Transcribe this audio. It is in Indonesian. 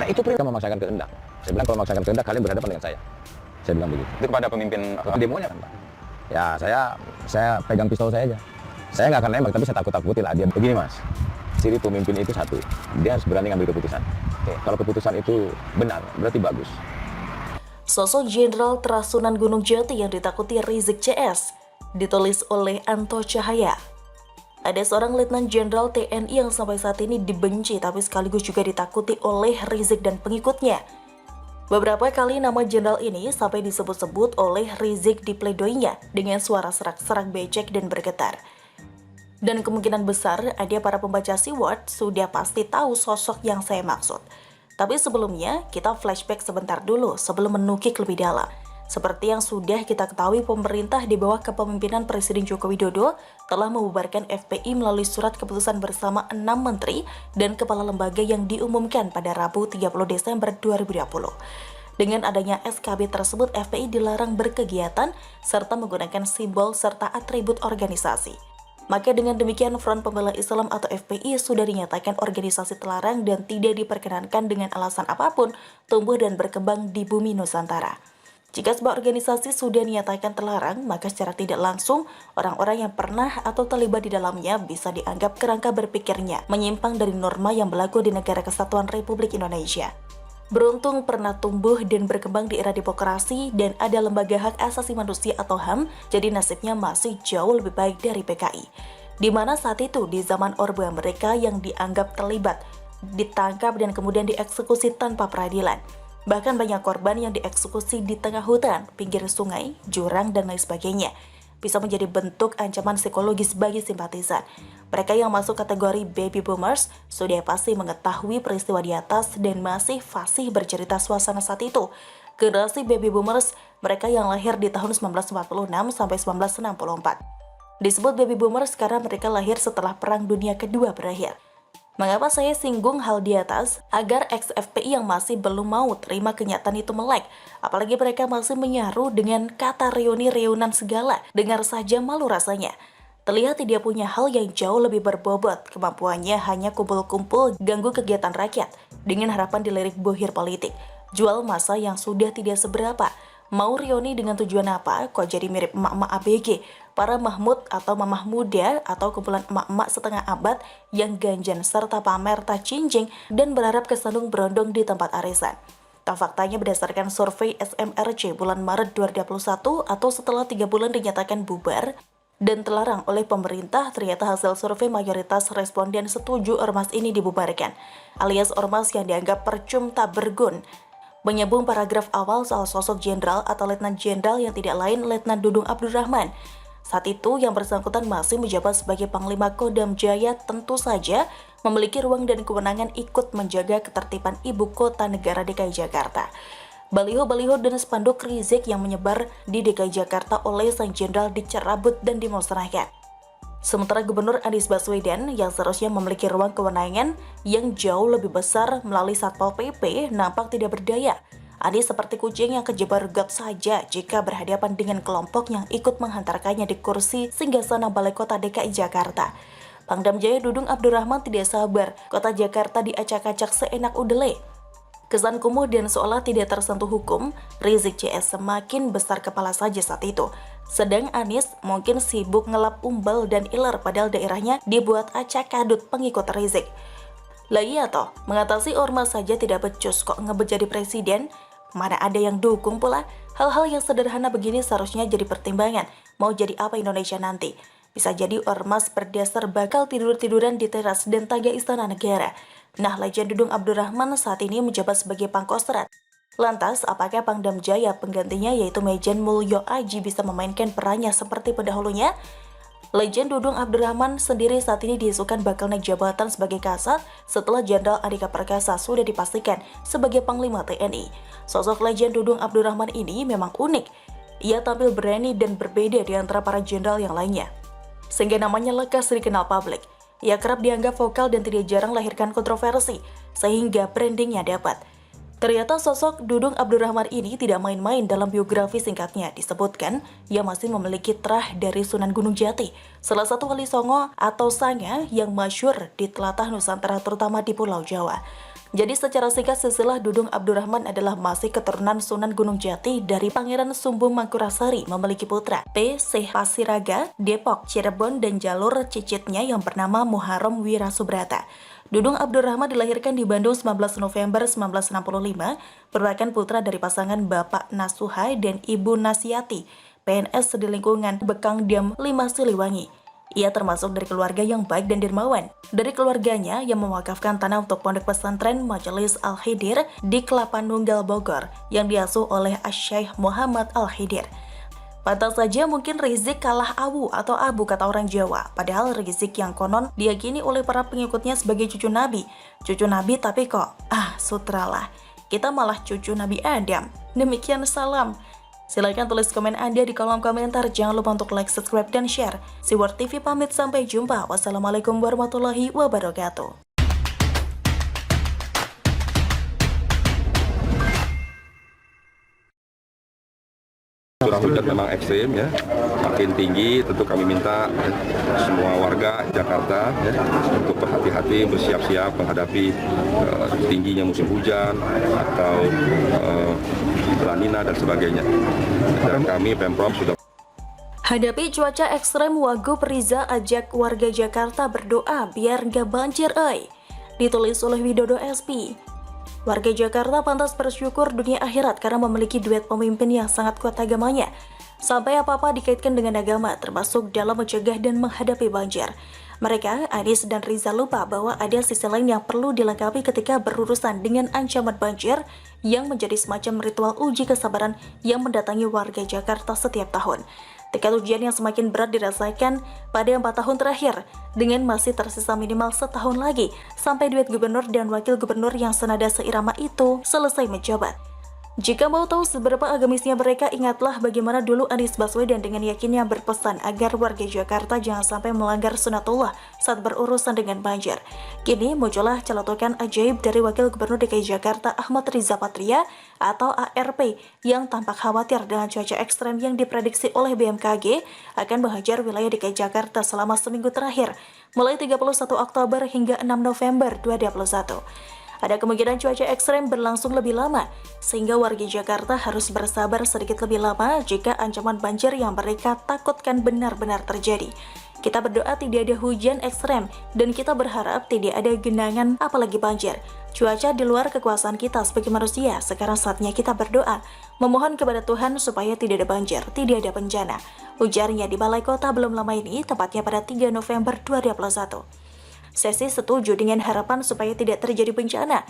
Karena itu perintah memaksakan kehendak. Saya bilang kalau memaksakan kehendak kalian berhadapan dengan saya. Saya bilang begitu. Itu kepada pemimpin Demonya kan Pak. Ya saya pegang pistol saya aja. Saya nggak akan nembak tapi saya takut-takuti lah dia. Begini Mas, ciri pemimpin itu satu, dia harus berani ngambil keputusan. Kalau keputusan itu benar, berarti bagus. Sosok Jenderal Terasunan Gunung Jati yang ditakuti Rizik CS, ditulis oleh Anto Cahaya. Ada seorang Letnan Jenderal TNI yang sampai saat ini dibenci tapi sekaligus juga ditakuti oleh Rizik dan pengikutnya. Beberapa kali nama jenderal ini sampai disebut-sebut oleh Rizik di pledoinya dengan suara serak-serak becek dan bergetar. Dan kemungkinan besar ada para pembaca Siward sudah pasti tahu sosok yang saya maksud. Tapi sebelumnya, kita flashback sebentar dulu sebelum menukik lebih dalam. Seperti yang sudah kita ketahui, pemerintah di bawah kepemimpinan Presiden Joko Widodo telah membubarkan FPI melalui surat keputusan bersama 6 menteri dan kepala lembaga yang diumumkan pada Rabu 30 Desember 2020. Dengan adanya SKB tersebut, FPI dilarang berkegiatan serta menggunakan simbol serta atribut organisasi. Maka dengan demikian Front Pembela Islam atau FPI sudah dinyatakan organisasi terlarang dan tidak diperkenankan dengan alasan apapun tumbuh dan berkembang di bumi Nusantara. Jika sebuah organisasi sudah dinyatakan terlarang, maka secara tidak langsung orang-orang yang pernah atau terlibat di dalamnya bisa dianggap kerangka berpikirnya menyimpang dari norma yang berlaku di Negara Kesatuan Republik Indonesia. Beruntung pernah tumbuh dan berkembang di era demokrasi dan ada lembaga hak asasi manusia atau HAM, jadi nasibnya masih jauh lebih baik dari PKI. Di mana saat itu di zaman Orde mereka yang dianggap terlibat, ditangkap dan kemudian dieksekusi tanpa peradilan. Bahkan banyak korban yang dieksekusi di tengah hutan, pinggir sungai, jurang, dan lain sebagainya. Bisa menjadi bentuk ancaman psikologis bagi simpatisan. Mereka yang masuk kategori baby boomers sudah pasti mengetahui peristiwa di atas dan masih fasih bercerita suasana saat itu. Generasi baby boomers, mereka yang lahir di tahun 1946 sampai 1964. Disebut baby boomers karena mereka lahir setelah Perang Dunia Kedua berakhir. Mengapa saya singgung hal di atas? Agar ex-FPI yang masih belum mau terima kenyataan itu melek. Apalagi mereka masih menyaru dengan kata reuni-reunan segala. Dengar saja malu rasanya. Terlihat tidak punya hal yang jauh lebih berbobot. Kemampuannya hanya kumpul-kumpul ganggu kegiatan rakyat. Dengan harapan dilirik buhir politik. Jual masa yang sudah tidak seberapa. Mau reuni dengan tujuan apa? Kok jadi mirip emak-emak ABG? Para Mahmud atau Mamah Muda atau kumpulan emak-emak setengah abad yang ganjan serta pamer tak cincing dan berharap kesandung berondong di tempat arisan. Tak faktanya berdasarkan survei SMRC bulan Maret 2021 atau setelah 3 bulan dinyatakan bubar dan terlarang oleh pemerintah, ternyata hasil survei mayoritas responden setuju ormas ini dibubarkan, alias ormas yang dianggap percum tak bergun. Menyambung paragraf awal soal sosok jenderal atau letnan jenderal yang tidak lain Letnan Dudung Abdurrahman. Saat itu yang bersangkutan masih menjabat sebagai Panglima Kodam Jaya tentu saja memiliki ruang dan kewenangan ikut menjaga ketertiban ibu kota negara DKI Jakarta. Baliho-baliho dan spanduk Rizik yang menyebar di DKI Jakarta oleh sang jenderal dicerabut dan dimusnahkan. Sementara Gubernur Anies Baswedan yang seharusnya memiliki ruang kewenangan yang jauh lebih besar melalui Satpol PP nampak tidak berdaya. Anies seperti kucing yang kejebar got saja jika berhadapan dengan kelompok yang ikut menghantarkannya di kursi singgasana Balai Kota DKI Jakarta. Pangdam Jaya Dudung Abdurrahman tidak sabar, kota Jakarta diacak-acak seenak udele. Kesan kumuh dan seolah tidak tersentuh hukum, Rizik CS semakin besar kepala saja saat itu. Sedang Anies mungkin sibuk ngelap umbal dan iler padahal daerahnya dibuat acak kadut pengikut Rizik. Lah iya toh, mengatasi ormas saja tidak becus kok ngebet jadi presiden. Mana ada yang dukung pula? Hal-hal yang sederhana begini seharusnya jadi pertimbangan. Mau jadi apa Indonesia nanti? Bisa jadi ormas berdasar bakal tidur-tiduran di teras dan tangga Istana Negara. Nah, Legend Dudung Abdurrahman saat ini menjabat sebagai Pangkostrat. Lantas, apakah Pangdam Jaya penggantinya yaitu Mejen Mulyo Aji bisa memainkan perannya seperti pendahulunya? Legend Dudung Abdurrahman sendiri saat ini diisukan bakal naik jabatan sebagai Kasat setelah Jenderal Andika Perkasa sudah dipastikan sebagai Panglima TNI. Sosok Legend Dudung Abdurrahman ini memang unik. Ia tampil berani dan berbeda di antara para jenderal yang lainnya, sehingga namanya lekas dikenal publik. Ia kerap dianggap vokal dan tidak jarang lahirkan kontroversi, sehingga brandingnya dapat. Ternyata sosok Dudung Abdurrahman ini tidak main-main. Dalam biografi singkatnya disebutkan ia masih memiliki terah dari Sunan Gunung Jati, salah satu wali Songo atau Sanga yang masyhur di telatah Nusantara terutama di Pulau Jawa. Jadi secara singkat silsilah Dudung Abdurrahman adalah masih keturunan Sunan Gunung Jati dari Pangeran Sumbung Mangkulasari, memiliki putra P. Syekh Pasiraga, Depok, Cirebon, dan jalur cicitnya yang bernama Muharram Wirasubrata. Dudung Abdurrahman dilahirkan di Bandung 19 November 1965, merupakan putra dari pasangan Bapak Nasuhai dan Ibu Nasiati, PNS di lingkungan Bekang Diam 5 Siliwangi. Ia termasuk dari keluarga yang baik dan dermawan. Dari keluarganya yang mewakafkan tanah untuk pondok pesantren Majelis Al-Khidir di Kelapa Nunggal Bogor yang diasuh oleh Asy-Syaikh Muhammad Al-Khidir. Pantas saja mungkin Rizik kalah awu atau abu kata orang Jawa. Padahal Rizik yang konon diyakini oleh para pengikutnya sebagai cucu Nabi. Cucu Nabi tapi kok, sutralah. Kita malah cucu Nabi Adam. Demikian salam. Silahkan tulis komen Anda di kolom komentar. Jangan lupa untuk like, subscribe, dan share. Siwar TV pamit, sampai jumpa. Wassalamualaikum warahmatullahi wabarakatuh. Curah hujan memang ekstrim ya, makin tinggi. Tentu kami minta semua warga Jakarta ya, untuk berhati-hati, bersiap-siap menghadapi tingginya musim hujan atau La Nina dan sebagainya. Dan kami Pemprov sudah. Hadapi cuaca ekstrem, Wagub Riza ajak warga Jakarta berdoa biar gak banjir Ditulis oleh Widodo SP. Warga Jakarta pantas bersyukur dunia akhirat karena memiliki duet pemimpin yang sangat kuat agamanya. Sampai apa-apa dikaitkan dengan agama, termasuk dalam mencegah dan menghadapi banjir. Mereka, Anies dan Riza, lupa bahwa ada sisi lain yang perlu dilengkapi ketika berurusan dengan ancaman banjir yang menjadi semacam ritual uji kesabaran yang mendatangi warga Jakarta setiap tahun. Tingkat ujian yang semakin berat dirasakan pada 4 tahun terakhir, dengan masih tersisa minimal setahun lagi sampai duet gubernur dan wakil gubernur yang senada seirama itu selesai menjabat. Jika mau tahu seberapa agamisnya mereka, ingatlah bagaimana dulu Anies Baswedan dengan yakinnya berpesan agar warga Jakarta jangan sampai melanggar sunatullah saat berurusan dengan banjir. Kini muncullah celetukan ajaib dari Wakil Gubernur DKI Jakarta Ahmad Riza Patria atau ARP yang tampak khawatir dengan cuaca ekstrem yang diprediksi oleh BMKG akan menghajar wilayah DKI Jakarta selama seminggu terakhir, mulai 31 Oktober hingga 6 November 2021. Ada kemungkinan cuaca ekstrem berlangsung lebih lama, sehingga warga Jakarta harus bersabar sedikit lebih lama jika ancaman banjir yang mereka takutkan benar-benar terjadi. Kita berdoa tidak ada hujan ekstrem, dan kita berharap tidak ada genangan apalagi banjir. Cuaca di luar kekuasaan kita sebagai manusia, sekarang saatnya kita berdoa, memohon kepada Tuhan supaya tidak ada banjir, tidak ada bencana. Ujarnya di Balai Kota belum lama ini, tepatnya pada 3 November 2021. Sesi setuju dengan harapan supaya tidak terjadi bencana.